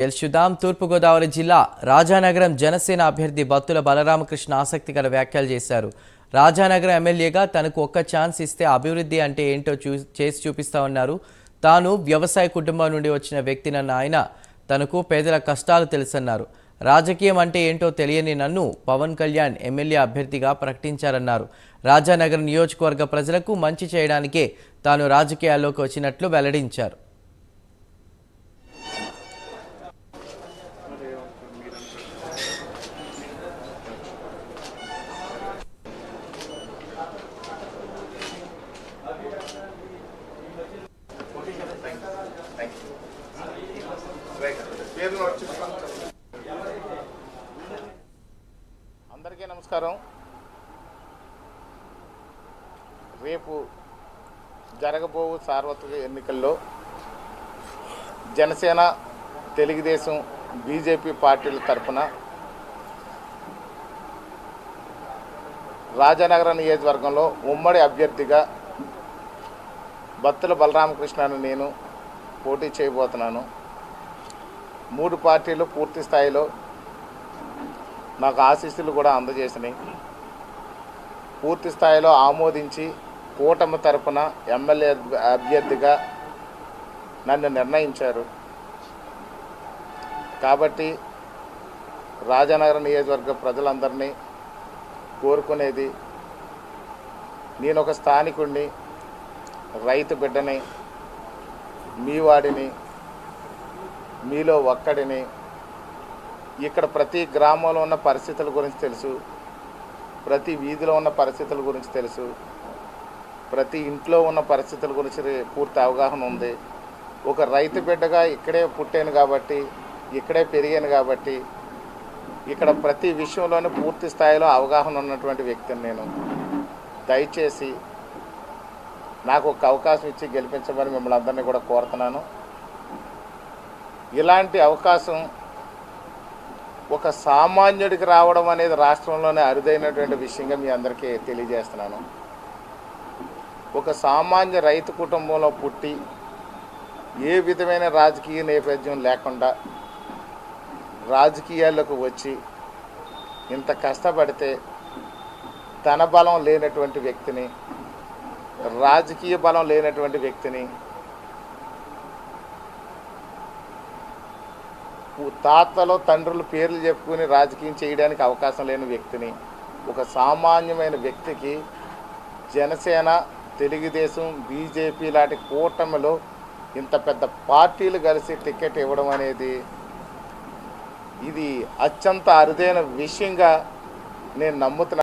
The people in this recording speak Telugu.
గెలుచుదాం తూర్పుగోదావరి జిల్లా రాజానగరం జనసేన అభ్యర్థి బత్తుల బలరామకృష్ణ ఆసక్తికర వ్యాఖ్యలు చేశారు. రాజానగరం ఎమ్మెల్యేగా తనకు ఒక్క ఛాన్స్ ఇస్తే అభివృద్ధి అంటే ఏంటో చేసి చూపిస్తామన్నారు. తాను వ్యవసాయ కుటుంబం నుండి వచ్చిన వ్యక్తినన్న ఆయన తనకు పేదల కష్టాలు తెలుసన్నారు. రాజకీయం అంటే ఏంటో తెలియని నన్ను పవన్ కళ్యాణ్ ఎమ్మెల్యే అభ్యర్థిగా ప్రకటించారన్నారు. రాజానగరం నియోజకవర్గ ప్రజలకు మంచి చేయడానికే తాను రాజకీయాల్లోకి వచ్చినట్లు వెల్లడించారు. అందరికీ నమస్కారం. రేపు జరగబోవు సార్వత్రిక ఎన్నికల్లో జనసేన, తెలుగుదేశం, బీజేపీ పార్టీల తరఫున రాజానగరం నియోజకవర్గంలో ఉమ్మడి అభ్యర్థిగా బత్తుల బలరామకృష్ణను నేను పోటీ చేయబోతున్నాను. 3 పార్టీలు పూర్తి స్థాయిలో నాకు ఆశీస్సులు కూడా అందజేసినాయి. పూర్తి స్థాయిలో ఆమోదించి కూటమి తరపున ఎమ్మెల్యే అభ్యర్థిగా నన్ను నిర్ణయించారు. కాబట్టి రాజానగరం నియోజకవర్గ ప్రజలందరినీ కోరుకునేది, నేను ఒక స్థానికుడిని, రైతు బిడ్డని, మీ వాడిని, మీలో ఒక్కడిని. ఇక్కడ ప్రతి గ్రామంలో ఉన్న పరిస్థితుల గురించి తెలుసు, ప్రతి వీధిలో ఉన్న పరిస్థితుల గురించి తెలుసు, ప్రతి ఇంట్లో ఉన్న పరిస్థితుల గురించి పూర్తి అవగాహన ఉంది. ఒక రైతు బిడ్డగా ఇక్కడే పుట్టాను కాబట్టి, ఇక్కడే పెరిగాను కాబట్టి ఇక్కడ ప్రతి విషయంలోనూ పూర్తి స్థాయిలో అవగాహన ఉన్నటువంటి వ్యక్తిని నేను. దయచేసి నాకు ఒక అవకాశం ఇచ్చి గెలిపించమని మిమ్మల్ని అందరినీ కూడా కోరుతున్నాను. ఇలాంటి అవకాశం ఒక సామాన్యుడికి రావడం అనేది రాష్ట్రంలోనే అరుదైనటువంటి విషయంగా మీ అందరికీ తెలియజేస్తున్నాను. ఒక సామాన్య రైతు కుటుంబంలో పుట్టి ఏ విధమైన రాజకీయ నేపథ్యం లేకుండా రాజకీయాల్లోకి వచ్చి ఇంత కష్టపడితే ధన బలం లేనటువంటి వ్యక్తిని, రాజకీయ బలం లేనటువంటి వ్యక్తిని, తాతలు తండ్రుల పేర్లు చెప్పుకుని రాజకీయం చేయడానికి అవకాశం లేని వ్యక్తిని, ఒక సామాన్యమైన వ్యక్తికి జనసేన, తెలుగుదేశం, బీజేపీ లాంటి కూటమిలో ఇంత పెద్ద పార్టీలు కలిసి టికెట్ ఇవ్వడం అనేది ఇది అత్యంత అరుదైన విషయంగా నేను నమ్ముతున్నాను.